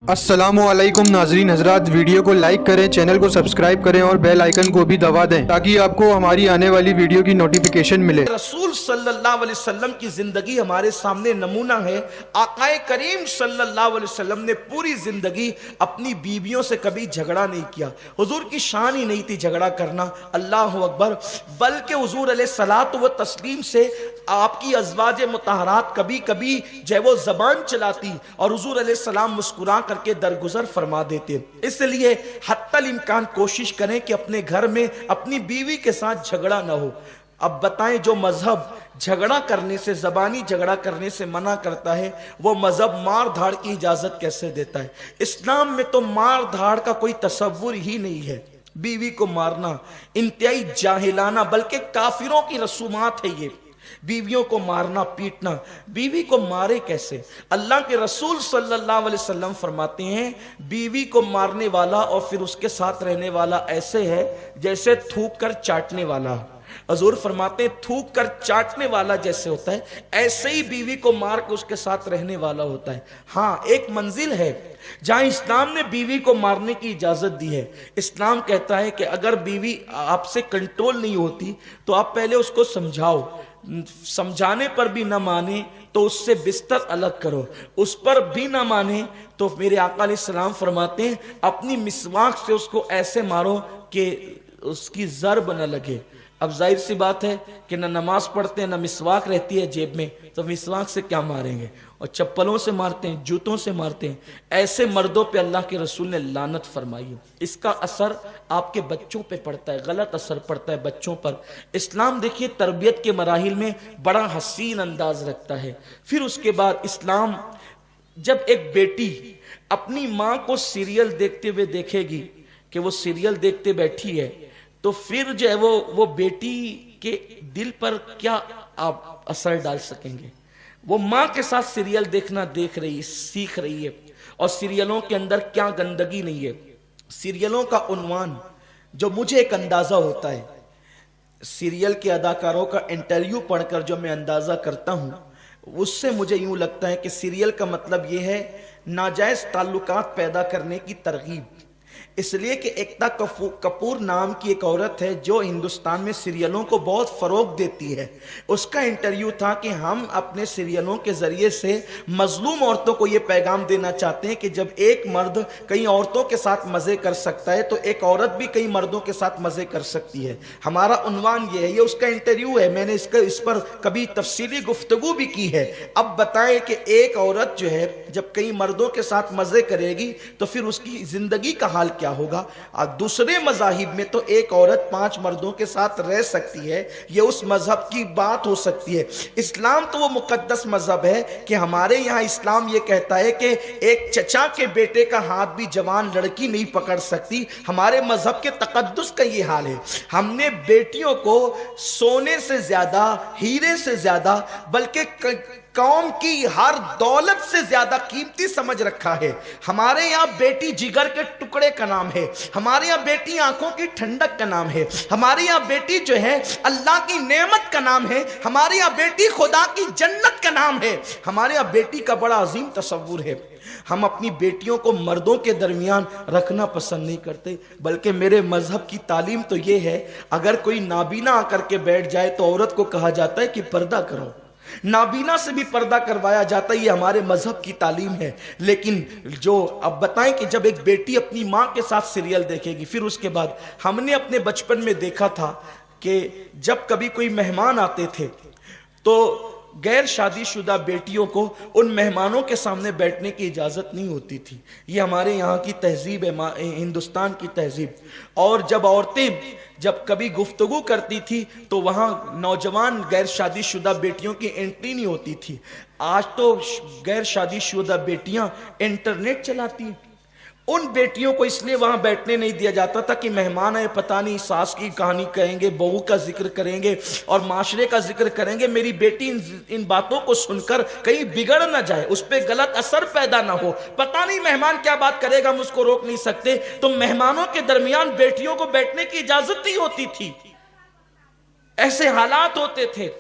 अस्सलामुअलैकुम नाजरीन हजरात, वीडियो को लाइक करें, चैनल को सब्सक्राइब करें और बेल आइकन को भी दबा दें ताकि आपको हमारी आने वाली वीडियो की नोटिफिकेशन मिले। रसूल सल्लल्लाहु अलैहि वसल्लम की जिंदगी हमारे सामने नमूना है। आकाए करीम सल्लल्लाहु अलैहि वसल्लम ने पूरी जिंदगी अपनी बीवियों से कभी झगड़ा नहीं किया। हुजूर की शान ही नहीं थी झगड़ा करना, अल्लाह अकबर। बल्कि हुजूर अलैहिस्सलातु व तस्लीम से आपकी अज़वाज मुतहरात कभी कभी जो वो जबान चलाती और हुजूर अलैहिस्सलाम मुस्कुरा करके दरगुजर फरमा देते। इसलिए हत्तल इम्कान कोशिश करें कि अपने घर में अपनी बीवी के साथ झगड़ा ना हो। अब बताएं, जो मजहब झगड़ा करने से, जबानी झगड़ा करने से मना करता है, वो मजहब मार धाड़ की इजाजत कैसे देता है? इस्लाम में तो मार धाड़ का कोई तसव्वुर ही नहीं है। बीवी को मारना इंतहाई जाहिलाना, बल्कि काफिरों की रसूमात है ये। बीवियों को मारना पीटना, बीवी को मारे कैसे? अल्लाह के रसूल सल्लल्लाहु अलैहि वसल्लम फरमाते हैं, बीवी को मारने वाला और फिर उसके साथ रहने वाला ऐसे है जैसे थूक कर चाटने वाला। हुजूर फरमाते हैं, थूक कर चाटने वाला जैसे होता है, ऐसे ही बीवी को मार के उसके साथ रहने वाला होता है। हाँ, एक मंजिल है जहां इस्लाम ने बीवी को मारने की इजाजत दी है। इस्लाम कहता है कि अगर बीवी आपसे कंट्रोल नहीं होती तो आप पहले उसको समझाओ, समझाने पर भी ना माने तो उससे बिस्तर अलग करो, उस पर भी ना माने तो मेरे आका अलैहिस्सलाम फरमाते हैं, अपनी मिसवाक से उसको ऐसे मारो कि उसकी ज़र्ब न लगे। अब जाहिर सी बात है कि ना नमाज पढ़ते हैं, ना मिसवाक रहती है जेब में, तो मिसवाक से क्या मारेंगे? और चप्पलों से मारते हैं, जूतों से मारते हैं। ऐसे मर्दों पे अल्लाह के रसूल ने लानत फरमाई है। इसका असर आपके बच्चों पे पड़ता है, गलत असर पड़ता है बच्चों पर। इस्लाम देखिए तरबियत के मराहिल में बड़ा हसीन अंदाज रखता है। फिर उसके बाद इस्लाम, जब एक बेटी अपनी माँ को सीरियल देखते हुए देखेगी कि वो सीरियल देखते बैठी है, तो फिर जो है वो बेटी के दिल पर क्या आप असर डाल सकेंगे? वो माँ के साथ सीरियल देखना देख रही, सीख रही है, और सीरियलों के अंदर क्या गंदगी नहीं है। सीरियलों का उन्वान जो मुझे एक अंदाजा होता है, सीरियल के अदाकारों का इंटरव्यू पढ़कर जो मैं अंदाजा करता हूँ, उससे मुझे यूं लगता है कि सीरियल का मतलब ये है नाजायज ताल्लुकात पैदा करने की तरगीब। इसलिए कि एकता कपूर नाम की एक औरत है जो हिंदुस्तान में सीरियलों को बहुत फरोग देती है। उसका इंटरव्यू था कि हम अपने सीरियलों के जरिए से मजलूम औरतों को ये पैगाम देना चाहते हैं कि जब एक मर्द कई औरतों के साथ मजे कर सकता है तो एक औरत भी कई मर्दों के साथ मजे कर सकती है। हमारा उन्वान ये है, ये उसका इंटरव्यू है। मैंने इस पर कभी तफसीली गुफ्तगू भी की है। अब बताएं कि एक औरत जो है जब कई मर्दों के साथ मजे करेगी तो फिर उसकी जिंदगी का हाल क्या होगा? और दूसरे मज़ाहिब में तो एक औरत 5 मर्दों के साथ रह सकती है, ये उस मजहब की बात हो सकती है। इस्लाम तो वो मुकद्दस मजहब है कि हमारे यहाँ इस्लाम ये कहता है कि एक चचा के बेटे का हाथ भी जवान लड़की नहीं पकड़ सकती। हमारे मजहब के तकद्दुस का ये हाल है। हमने बेटियों को सोने से ज्यादा, हीरे से ज्यादा, बल्कि कौम की हर दौलत से ज्यादा कीमती समझ रखा है। हमारे यहाँ बेटी जिगर के टुकड़े का नाम है, हमारे यहाँ बेटी आंखों की ठंडक का नाम है, हमारे यहाँ बेटी जो है अल्लाह की नेमत का नाम है, हमारे यहाँ बेटी खुदा की जन्नत का नाम है। हमारे यहाँ बेटी का बड़ा अजीम तसव्वुर है। हम अपनी बेटियों को मर्दों के दरमियान रखना पसंद नहीं करते, बल्कि मेरे मजहब की तालीम तो ये है, अगर कोई नाबीना आकर के बैठ जाए तो औरत को कहा जाता है कि पर्दा करो। नाबीना से भी पर्दा करवाया जाता है, ये हमारे मजहब की तालीम है। लेकिन जो अब बताएं कि जब एक बेटी अपनी माँ के साथ सीरियल देखेगी, फिर उसके बाद हमने अपने बचपन में देखा था कि जब कभी कोई मेहमान आते थे तो गैर शादीशुदा बेटियों को उन मेहमानों के सामने बैठने की इजाज़त नहीं होती थी। ये हमारे यहाँ की तहजीब है, हिंदुस्तान की तहजीब। और जब औरतें जब कभी गुफ्तगू करती थी तो वहाँ नौजवान गैर शादीशुदा बेटियों की एंट्री नहीं होती थी। आज तो गैर शादीशुदा बेटियाँ इंटरनेट चलाती हैं। उन बेटियों को इसलिए वहां बैठने नहीं दिया जाता था कि मेहमान आए, पता नहीं सास की कहानी कहेंगे, बहू का जिक्र करेंगे और माशरे का जिक्र करेंगे। मेरी बेटी इन बातों को सुनकर कहीं बिगड़ ना जाए, उस पर गलत असर पैदा ना हो, पता नहीं मेहमान क्या बात करेगा, हम उसको रोक नहीं सकते। तो मेहमानों के दरमियान बेटियों को बैठने की इजाजत नहीं होती थी। ऐसे हालात होते थे।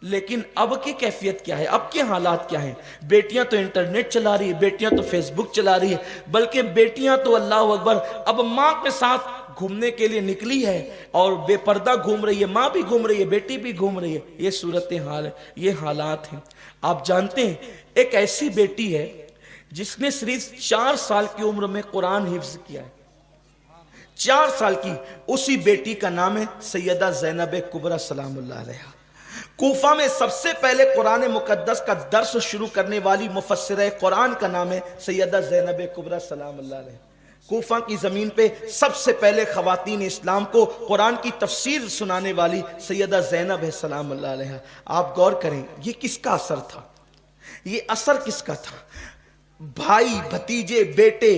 लेकिन अब की कैफियत क्या है, अब के हालात क्या हैं? बेटियां तो इंटरनेट चला रही है, बेटियां तो फेसबुक चला रही है, बल्कि बेटियां तो अल्लाह अकबर अब माँ के साथ घूमने के लिए निकली है और बेपर्दा घूम रही है, माँ भी घूम रही है, बेटी भी घूम रही है। ये सूरत हाल है, ये हालात हैं। आप जानते हैं एक ऐसी बेटी है जिसने सिर्फ 4 साल की उम्र में कुरान हिफ्ज किया है, 4 साल की। उसी बेटी का नाम है सैयदा ज़ैनब कुबरा सलामुल्लाह अलैहा। कूफा में सबसे पहले कुरान मुकद्दस का दर्स शुरू करने वाली मुफस्सिर कुरान का नाम है सैयदा ज़ैनब कुबरा सलामुल्लाह अलैहा। कूफा की जमीन पे सबसे पहले खवातीन इस्लाम को कुरान की तफसीर सुनाने वाली सैयदा ज़ैनब है सलामुल्लाह अलैहा। आप गौर करें ये किसका असर था, ये असर किसका था? भाई, भतीजे, बेटे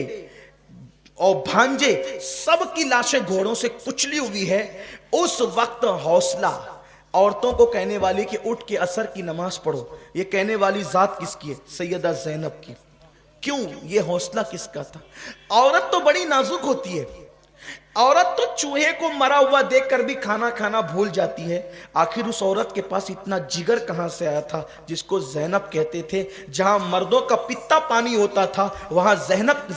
और भांजे सबकी लाशें घोड़ों से कुचली हुई है। उस वक्त हौसला औरतों को कहने वाली कि उठ के असर की नमाज पढ़ो, ये कहने वाली जात किसकी है? सैयदा ज़ैनब की। क्यों? ये हौसला किसका था? औरत तो बड़ी नाजुक होती है, औरत तो चूहे को मरा हुआ देखकर भी खाना खाना भूल जाती है। आखिर उस औरत के पास इतना जिगर कहां से आया था जिसको ज़ैनब कहते थे? जहां मर्दों का पित्ता पानी होता था वहां ज़ैनब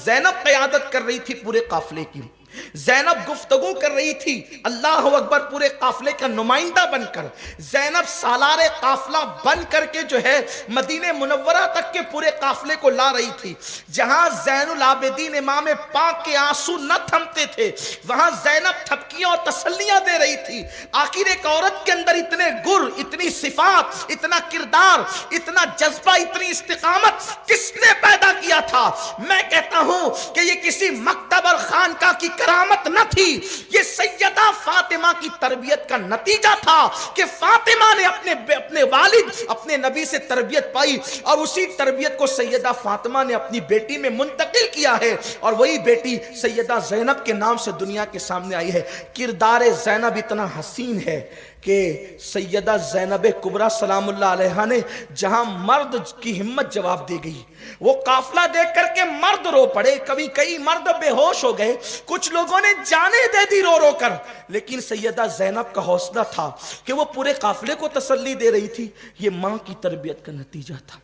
क़यादत कर रही थी पूरे काफिले की। ज़ैनब गुफ्तगू कर रही थी अल्लाह अकबर पूरे काफिले का नुमाइंदा बनकर। ज़ैनब सालारे काफिला बन करके जो है मदीने मुनव्वरा तक के पूरे काफिले को ला रही थी। जहां ज़ैनुल आबिदीन इमाम पाक के आंसू न थमते थे वहां ज़ैनब थपकियां और तसल्लियां दे रही थी। आखिर एक औरत के अंदर इतने गुर, इतनी सिफात, इतना किरदार, इतना जज्बा, इतनी इस्तिकामत किसने पैदा किया था? मैं कहता हूं कि ये किसी मकतब और खानका की करामत न थी, ये सैयदा फातिमा की तरबियत का नतीजा था कि फातिमा ने अपने वालिद, अपने नबी से तरबियत पाई और उसी तरबियत को सैयदा फातिमा ने अपनी बेटी में मुंतकिल किया है और वही बेटी सैयदा ज़ैनब के नाम से दुनिया के सामने आई है। किरदार ज़ैनब इतना हसीन है कि सैयदा ज़ैनब कुबरा सलामुल्लाह अलैहा ने जहां मर्द की हिम्मत जवाब दे गई, वो काफिला देख करके मर्द रो पड़े, कई मर्द बेहोश हो गए, कुछ लोगों ने जाने दे दी रो रो कर, लेकिन सैयदा ज़ैनब का हौसला था कि वो पूरे काफिले को तसल्ली दे रही थी। ये मां की तरबियत का नतीजा था,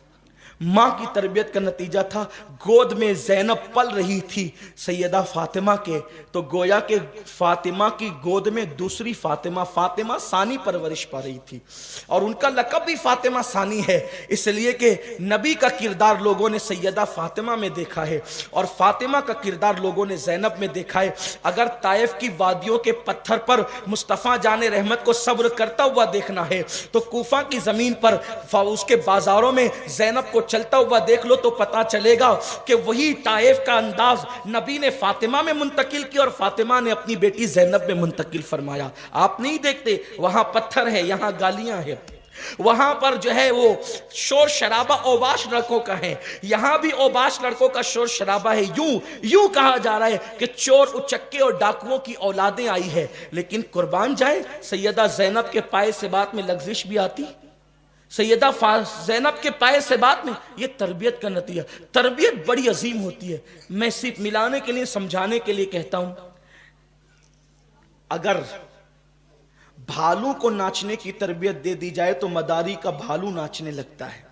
मां की तरबियत का नतीजा था। गोद में ज़ैनब पल रही थी सैयदा फातिमा के, तो गोया के फातिमा की गोद में दूसरी फातिमा, फातिमा सानी परवरिश पा रही थी और उनका लक़ब भी फातिमा सानी है, इसलिए कि नबी का किरदार लोगों ने सैयदा फातिमा में देखा है और फातिमा का किरदार लोगों ने ज़ैनब में देखा है। अगर ताइफ की वादियों के पत्थर पर मुस्तफ़ा जाने रहमत को सब्र करता हुआ देखना है तो कूफा की ज़मीन पर उसके बाजारों में ज़ैनब को चलता हुआ देख लो तो पता चलेगा कि वही ताइफ का अंदाज नबी ने फातिमा में मुंतकिल किया और फातिमा ने अपनी बेटी ज़ैनब में मुंतकिल फरमाया। आप नहीं देखते वहां पत्थर है, यहां गालियां हैं, वहां पर जो है वो शोर शराबा औबाश लड़कों का है, यहां भी औबाश लड़कों का शोर शराबा है। यूं कहा जा रहा है कि चोर, उचक्के और डाकुओं की औलादें आई है, लेकिन कुर्बान जाए सैयदा ज़ैनब के पाए से बात में लग्जिश भी आती, सैयदा ज़ैनब के पाए से बात में। ये तरबियत का नतीजा। तरबियत बड़ी अजीम होती है। मैं सिर्फ मिलाने के लिए, समझाने के लिए कहता हूं, अगर भालू को नाचने की तरबियत दे दी जाए तो मदारी का भालू नाचने लगता है,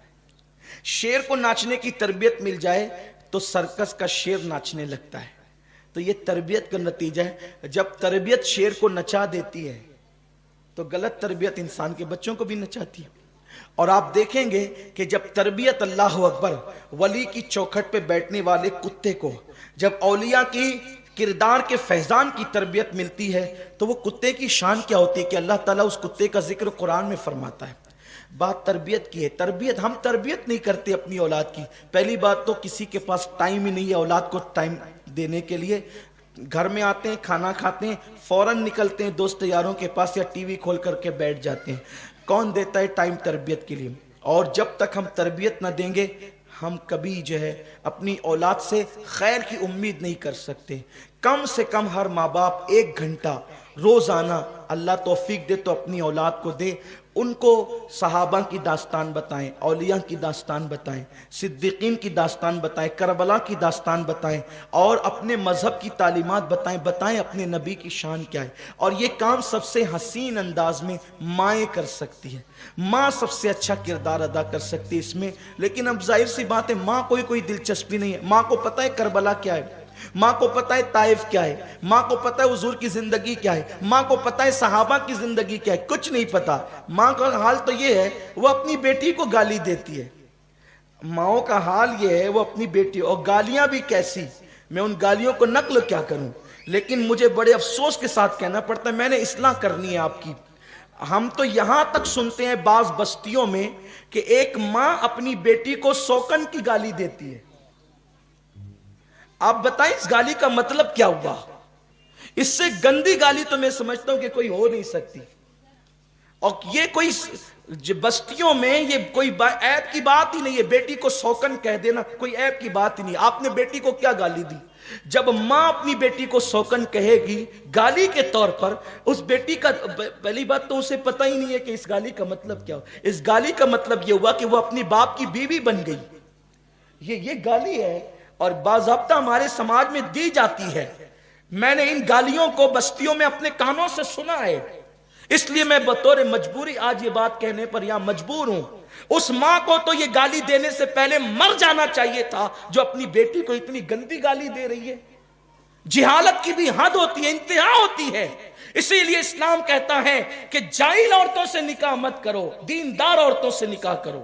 शेर को नाचने की तरबियत मिल जाए तो सर्कस का शेर नाचने लगता है। तो ये तरबियत का नतीजा है। जब तरबियत शेर को नचा देती है तो गलत तरबियत इंसान के बच्चों को भी नचाती है। और आप देखेंगे कि जब तरबियत, अल्लाह अकबर, वली की चौखट पे बैठने वाले कुत्ते को जब औलिया की किरदार के फैजान की तरबियत मिलती है तो वो कुत्ते की शान क्या होती है कि अल्लाह ताला उस कुत्ते का जिक्र कुरान में फरमाता है। बात तरबियत की है। तरबियत, हम तरबियत नहीं करते अपनी औलाद की। पहली बात तो किसी के पास टाइम ही नहीं है औलाद को टाइम देने के लिए। घर में आते हैं, खाना खाते हैं, फौरन निकलते हैं दोस्त यारों के पास या टीवी खोल करके बैठ जाते हैं। कौन देता है टाइम तरबियत के लिए? और जब तक हम तरबियत ना देंगे हम कभी जो है अपनी औलाद से खैर की उम्मीद नहीं कर सकते। कम से कम हर माँ बाप 1 घंटा रोजाना, अल्लाह तौफीक दे तो अपनी औलाद को दे, ان کو صحابہ کی داستان بتائیں, اولیاء کی داستان بتائیں, صدیقین کی داستان بتائیں, کربلا کی داستان بتائیں, اور اپنے مذہب کی تعلیمات بتائیں اپنے نبی کی شان کیا ہے. اور یہ کام سب سے حسین انداز میں مائیں کر سکتی ہے. ماں سب سے اچھا کردار ادا کر سکتی ہے اس میں. لیکن اب ظاہر سی بات ہے, ماں کوئی دلچسپی نہیں ہے. ماں کو پتہ ہے کربلا کیا ہے, ماں کو پتہ ہے طائف کیا ہے, ماں کو پتہ ہے حضور کی زندگی کیا ہے, ماں کو پتہ ہے صحابہ کی زندگی کیا ہے, کچھ نہیں پتہ. ماں کا حال تو یہ ہے وہ اپنی بیٹی کو گالی دیتی ہے. ماں کا حال یہ ہے وہ اپنی بیٹی, اور گالیاں بھی کیسی, میں ان گالیوں کو نقل کیا کروں. لیکن مجھے بڑے افسوس کے ساتھ کہنا پڑتا ہے, میں نے اصلاح کرنی ہے آپ کی. ہم تو یہاں تک سنتے ہیں بعض بستیوں میں کہ ایک ماں اپنی بیٹی کو سوکن کی گالی دیتی ہے. آپ بتائیں اس گالی کا مطلب کیا ہوا؟ اس سے گندی گالی تو میں سمجھتا ہوں کہ کوئی ہو نہیں سکتی. اور یہ کوئی بستیوں میں یہ کوئی عیب کی بات ہی نہیں ہے. بیٹی کو سوکن کہہ دینا کوئی عیب کی بات ہی نہیں. آپ نے بیٹی کو کیا گالی دی؟ جب ماں اپنی بیٹی کو سوکن کہے گی گالی کے طور پر, اس بیٹی کا پہلی بات تو اسے پتہ ہی نہیں ہے کہ اس گالی کا مطلب کیا ہو. اس گالی کا مطلب یہ ہوا کہ وہ اپنی باپ کی بیوی بن گئی. یہ گالی ہے, اور باضابطہ ہمارے سماج میں دی جاتی ہے. میں نے ان گالیوں کو بستیوں میں اپنے کانوں سے سنا ہے, اس لیے میں بطور مجبوری آج یہ بات کہنے پر یہاں مجبور ہوں. اس ماں کو تو یہ گالی دینے سے پہلے مر جانا چاہیے تھا جو اپنی بیٹی کو اتنی گندی گالی دے رہی ہے. جہالت کی بھی حد ہوتی ہے, انتہا ہوتی ہے. اسی لیے اسلام کہتا ہے کہ جاہل عورتوں سے نکاح مت کرو, دیندار عورتوں سے نکاح کرو.